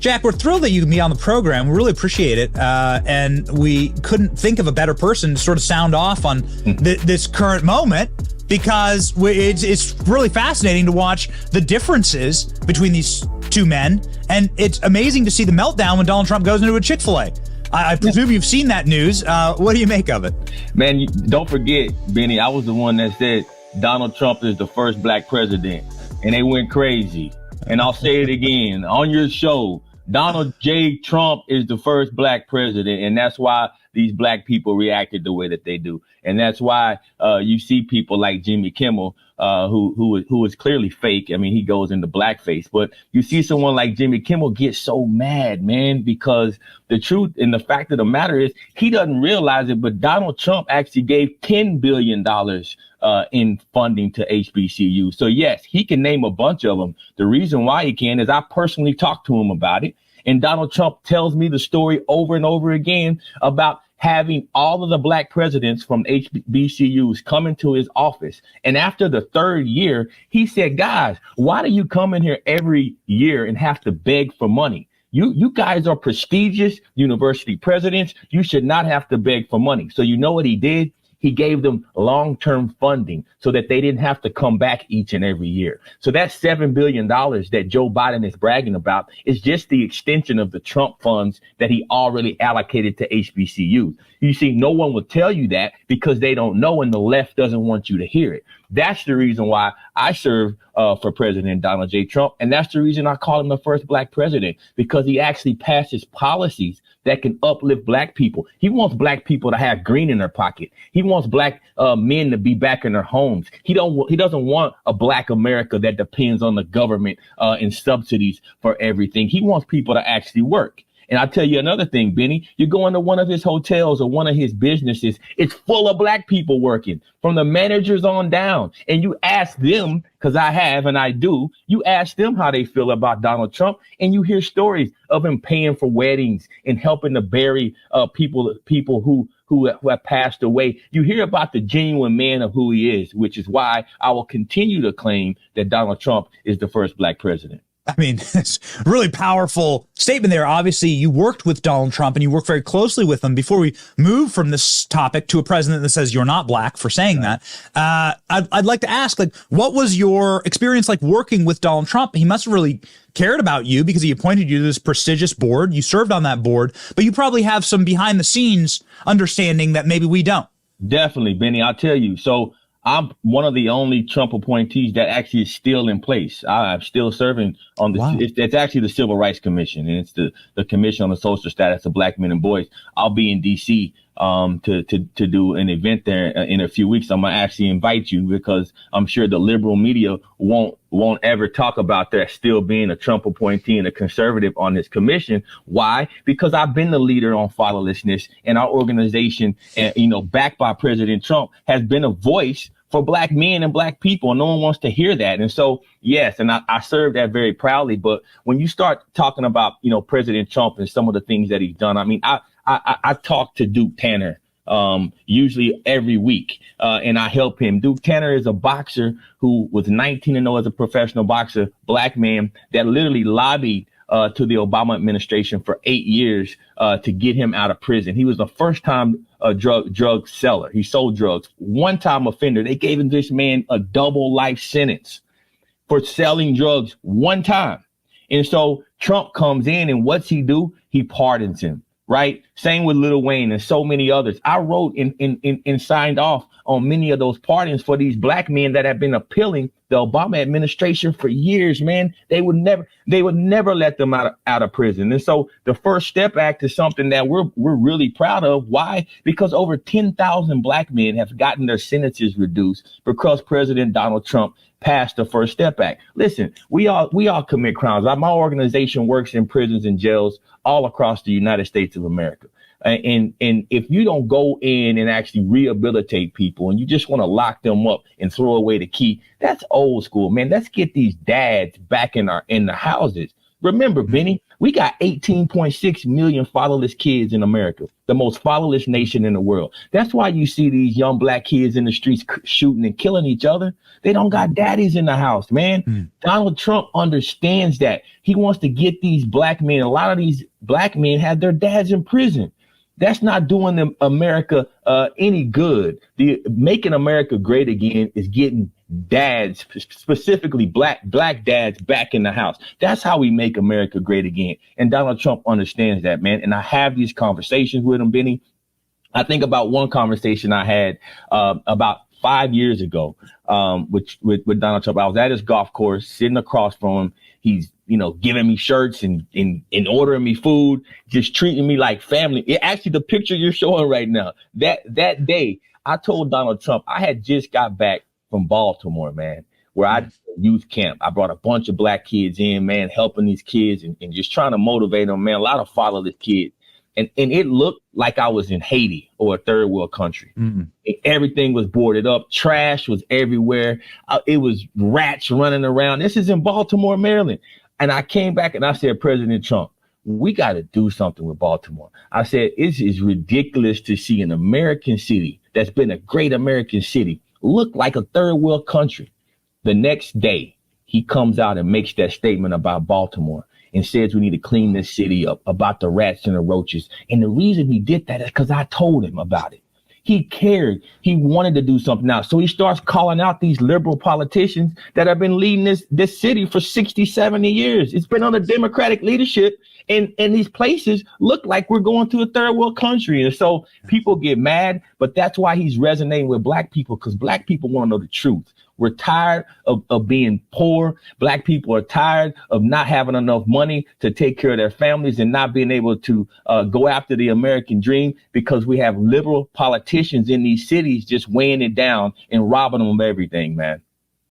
Jack, we're thrilled that you can be on the program. We really appreciate it. And we couldn't think of a better person to sort of sound off on this current moment, because it's really fascinating to watch the differences between these two men. And it's amazing to see the meltdown when Donald Trump goes into a Chick-fil-A. I presume you've seen that news. What do you make of it? Man, don't forget, Benny, I was the one that said Donald Trump is the first black president. And they went crazy. And I'll say it again on your show. Donald J. Trump is the first black president, and that's why these black people reacted the way that they do. And that's why you see people like Jimmy Kimmel, who is clearly fake. I mean, he goes into blackface, but you see someone like Jimmy Kimmel get so mad, man, because the truth and the fact of the matter is he doesn't realize it, but Donald Trump actually gave $10 billion in funding to HBCU. So yes, he can name a bunch of them. The reason why he can is I personally talked to him about it. And Donald Trump tells me the story over and over again about having all of the black presidents from HBCUs come into his office. And after the third year, he said, guys, why do you come in here every year and have to beg for money? You guys are prestigious university presidents. You should not have to beg for money. So you know what he did? He gave them long-term funding so that they didn't have to come back each and every year. So that $7 billion that Joe Biden is bragging about is just the extension of the Trump funds that he already allocated to HBCUs. You see, no one will tell you that because they don't know and the left doesn't want you to hear it. That's the reason why I serve for President Donald J. Trump. And that's the reason I call him the first black president, because he actually passes policies that can uplift black people. He wants black people to have green in their pocket. He wants black men to be back in their homes. He doesn't want a black America that depends on the government and subsidies for everything. He wants people to actually work. And I'll tell you another thing, Benny, you go into one of his hotels or one of his businesses, it's full of black people working from the managers on down. And you ask them, because I have and I do, you ask them how they feel about Donald Trump, and you hear stories of him paying for weddings and helping to bury people who have passed away. You hear about the genuine man of who he is, which is why I will continue to claim that Donald Trump is the first black president. I mean, it's a really powerful statement there. Obviously, you worked with Donald Trump and you worked very closely with him. Before we move from this topic to a president that says you're not black for saying that, I'd like to ask, like, what was your experience like working with Donald Trump? He must have really cared about you because he appointed you to this prestigious board. You served on that board, but you probably have some behind the scenes understanding that maybe we don't. Definitely, Benny. I'll tell you. So I'm one of the only Trump appointees that actually is still in place. I'm still serving on the, wow. It's actually the Civil Rights Commission, and it's the Commission on the Social Status of Black Men and Boys. I'll be in D.C. to do an event there in a few weeks. I'm gonna actually invite you because I'm sure the liberal media won't ever talk about that still being a Trump appointee and a conservative on this commission. Why? Because I've been the leader on fatherlessness, and our organization, backed by President Trump, has been a voice for black men and black people. And no one wants to hear that. And so, yes, and I serve that very proudly. But when you start talking about, President Trump and some of the things that he's done, I mean, I talk to Duke Tanner usually every week, and I help him. Duke Tanner is a boxer who was 19-0 as a professional boxer, black man that literally lobbied to the Obama administration for 8 years to get him out of prison. He was the first time drug seller. He sold drugs. One-time offender. They gave this man a double life sentence for selling drugs one time. And so Trump comes in, and what's he do? He pardons him. Right. Same with Lil Wayne and so many others. I wrote and signed off on many of those pardons for these black men that have been appealing the Obama administration for years, man. They would never let them out of prison. And so the First Step Act is something that we're really proud of. Why? Because over 10,000 black men have gotten their sentences reduced because President Donald Trump passed the First Step Act. Listen, we all commit crimes. My organization works in prisons and jails all across the United States of America. And if you don't go in and actually rehabilitate people and you just want to lock them up and throw away the key, that's old school, man. Let's get these dads back in the houses. Remember, Benny, we got 18.6 million fatherless kids in America, the most fatherless nation in the world. That's why you see these young black kids in the streets shooting and killing each other. They don't got daddies in the house, man. Donald Trump understands that. He wants to get these black men. A lot of these black men had their dads in prison. That's not doing them America any good. The making America great again is getting dads, specifically black dads, back in the house. That's how we make America great again. And Donald Trump understands that, man. And I have these conversations with him, Benny. I think about one conversation I had about 5 years ago with Donald Trump. I was at his golf course, sitting across from him. He's, giving me shirts and ordering me food, just treating me like family. Actually, the picture you're showing right now, that day, I told Donald Trump I had just got back from Baltimore, man, where I did a youth camp. I brought a bunch of black kids in, man, helping these kids and just trying to motivate them, man. A lot of fatherless kids. And it looked like I was in Haiti or a third world country. Everything was boarded up. Trash was everywhere. It was rats running around. This is in Baltimore, Maryland. And I came back and I said, President Trump, we got to do something with Baltimore. I said, it is ridiculous to see an American city that's been a great American city look like a third world country. The next day, he comes out and makes that statement about Baltimore and says we need to clean this city up, about the rats and the roaches. And the reason he did that is because I told him about it. He cared. He wanted to do something now. So he starts calling out these liberal politicians that have been leading this city for 60, 70 years. It's been under Democratic leadership. And these places look like we're going to a third world country. And so people get mad, but that's why he's resonating with black people, because black people want to know the truth. We're tired of being poor. Black people are tired of not having enough money to take care of their families and not being able to go after the American dream, because we have liberal politicians in these cities just weighing it down and robbing them of everything, man.